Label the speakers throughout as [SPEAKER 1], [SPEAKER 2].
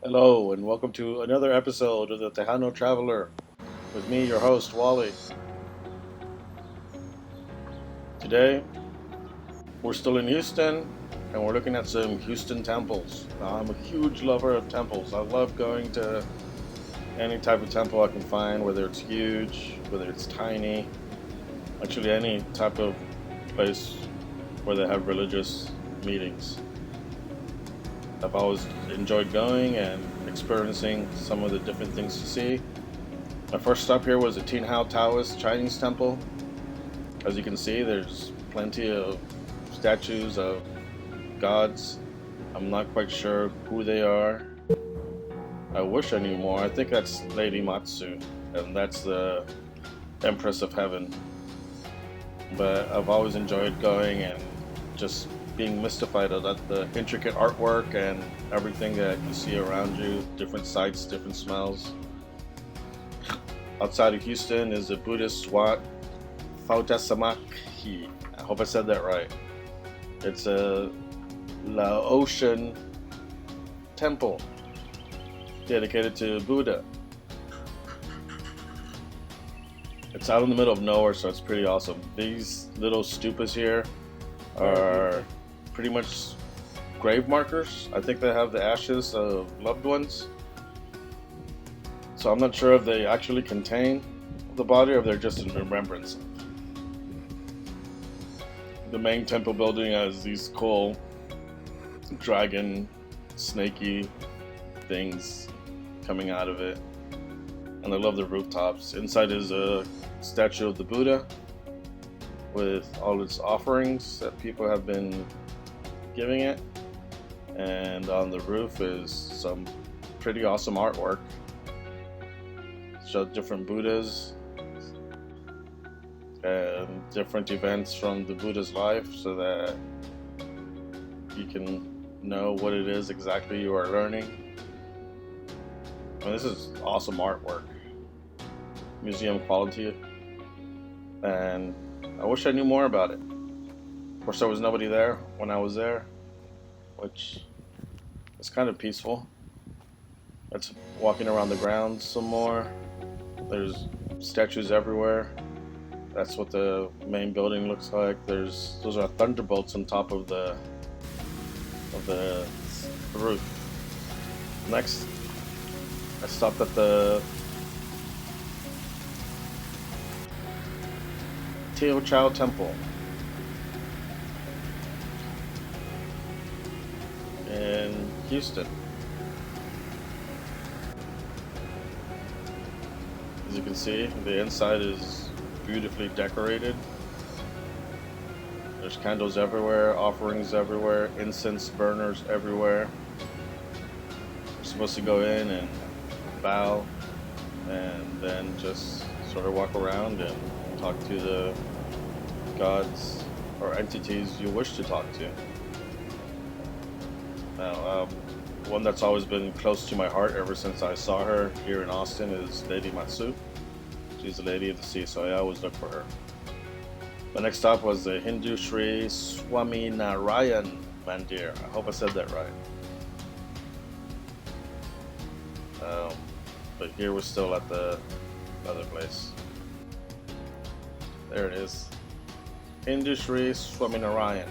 [SPEAKER 1] Hello, and welcome to another episode of the Tejano Traveler with me, your host, Wally. Today, we're still in Houston, and we're looking at some Houston temples. Now, I'm a huge lover of temples. I love going to any type of temple I can find, whether it's huge, whether it's tiny, actually, any type of place where they have religious meetings. I've always enjoyed going and experiencing some of the different things to see. My first stop here was the Teochau Taoist Chinese temple. As you can see, there's plenty of statues of gods. I'm not quite sure who they are. I wish I knew more. I think that's Lady Matsu, and that's the Empress of Heaven. But I've always enjoyed going and just being mystified at the intricate artwork and everything that you see around you, different sights, different smells. Outside of Houston is the Buddhist Wat Fautasamaki. I hope I said that right. It's a Laotian temple dedicated to Buddha. It's out in the middle of nowhere, so it's pretty awesome. These little stupas here are pretty much grave markers. I think they have the ashes of loved ones. So I'm not sure if they actually contain the body or if they're just in remembrance. The main temple building has these cool dragon, snaky things coming out of it. And I love the rooftops. Inside is a statue of the Buddha with all its offerings that people have been giving it. And on the roof is some pretty awesome artwork. Show different Buddhas and different events from the Buddha's life so that you can know what it is exactly you are learning. And this is awesome artwork, museum quality, and I wish I knew more about it. Of course, there was nobody there when I was there, which is kind of peaceful. That's walking around the grounds some more. There's statues everywhere. That's what the main building looks like. Those are thunderbolts on top of the roof. Next, I stopped at the Teochau Temple in Houston. As you can see, the inside is beautifully decorated. There's candles everywhere, offerings everywhere, incense burners everywhere. You're supposed to go in and bow and then just sort of walk around and talk to the gods or entities you wish to talk to. Now, one that's always been close to my heart ever since I saw her here in Austin is Lady Matsu. She's the Lady of the Sea, so I always look for her. The next stop was the Hindu Sri Swaminarayan Mandir. I hope I said that right. But here we're still at the other place. There it is. Hindu Sri Swaminarayan.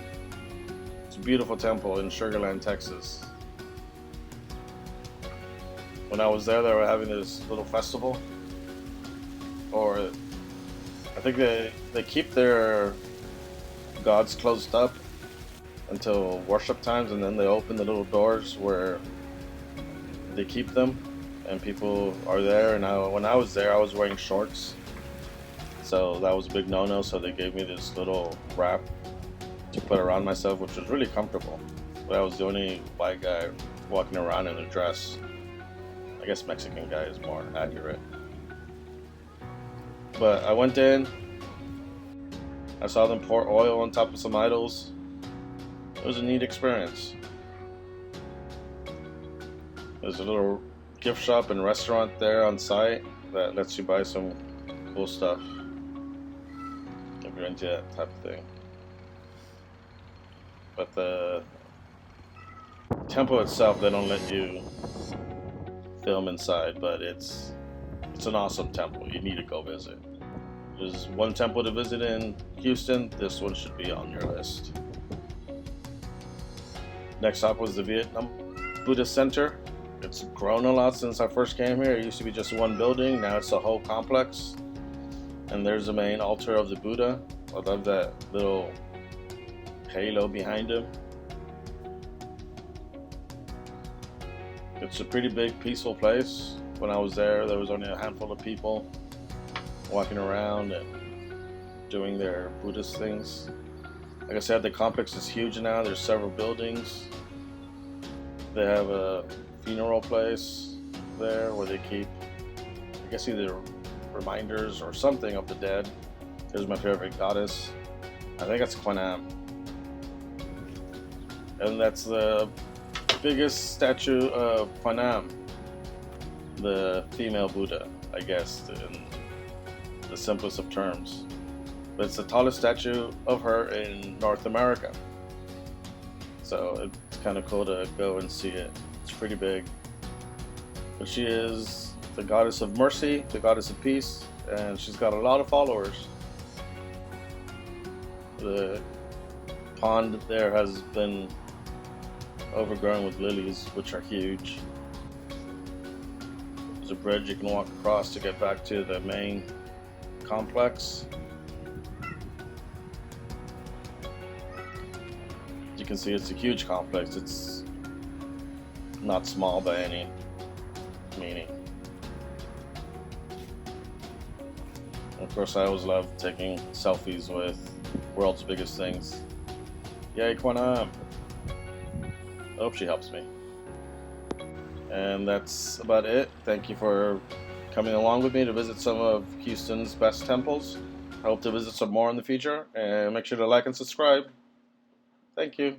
[SPEAKER 1] It's a beautiful temple in Sugar Land, Texas. When I was there, they were having this little festival. Or I think they keep their gods closed up until worship times, and then they open the little doors where they keep them, and people are there. And when I was there, I was wearing shorts, so that was a big no-no. So they gave me this little wrap to put around myself, which was really comfortable. But I was the only white guy walking around in a dress. I guess Mexican guy is more accurate. But I went in, I saw them pour oil on top of some idols. It was a neat experience. There's a little gift shop and restaurant there on site that lets you buy some cool stuff if you're into that type of thing. But the temple itself, they don't let you film inside, but it's an awesome temple. You need to go visit. There's one temple to visit in Houston. This one should be on your list. Next up was the Vietnam Buddhist Center. It's grown a lot since I first came here. It used to be just one building. Now it's a whole complex. And there's the main altar of the Buddha. I love that little halo behind him. It's a pretty big, peaceful place. When I was there was only a handful of people walking around and doing their Buddhist things. Like I said, the complex is huge now. There's several buildings. They have a funeral place there where they keep, I guess, either reminders or something of the dead. Here's my favorite goddess. I think it's Panam. And that's the biggest statue of Panam, the female Buddha, I guess, in the simplest of terms. But it's the tallest statue of her in North America. So it's kind of cool to go and see it. It's pretty big. But she is the goddess of mercy, the goddess of peace, and she's got a lot of followers. The pond there has been overgrown with lilies, which are huge. There's a bridge you can walk across to get back to the main complex. As you can see, it's a huge complex. It's not small by any meaning. Of course, I always love taking selfies with world's biggest things. Yay, Panam! I hope she helps me. And that's about it. Thank you for coming along with me to visit some of Houston's best temples. I hope to visit some more in the future, and make sure to like and subscribe. Thank you.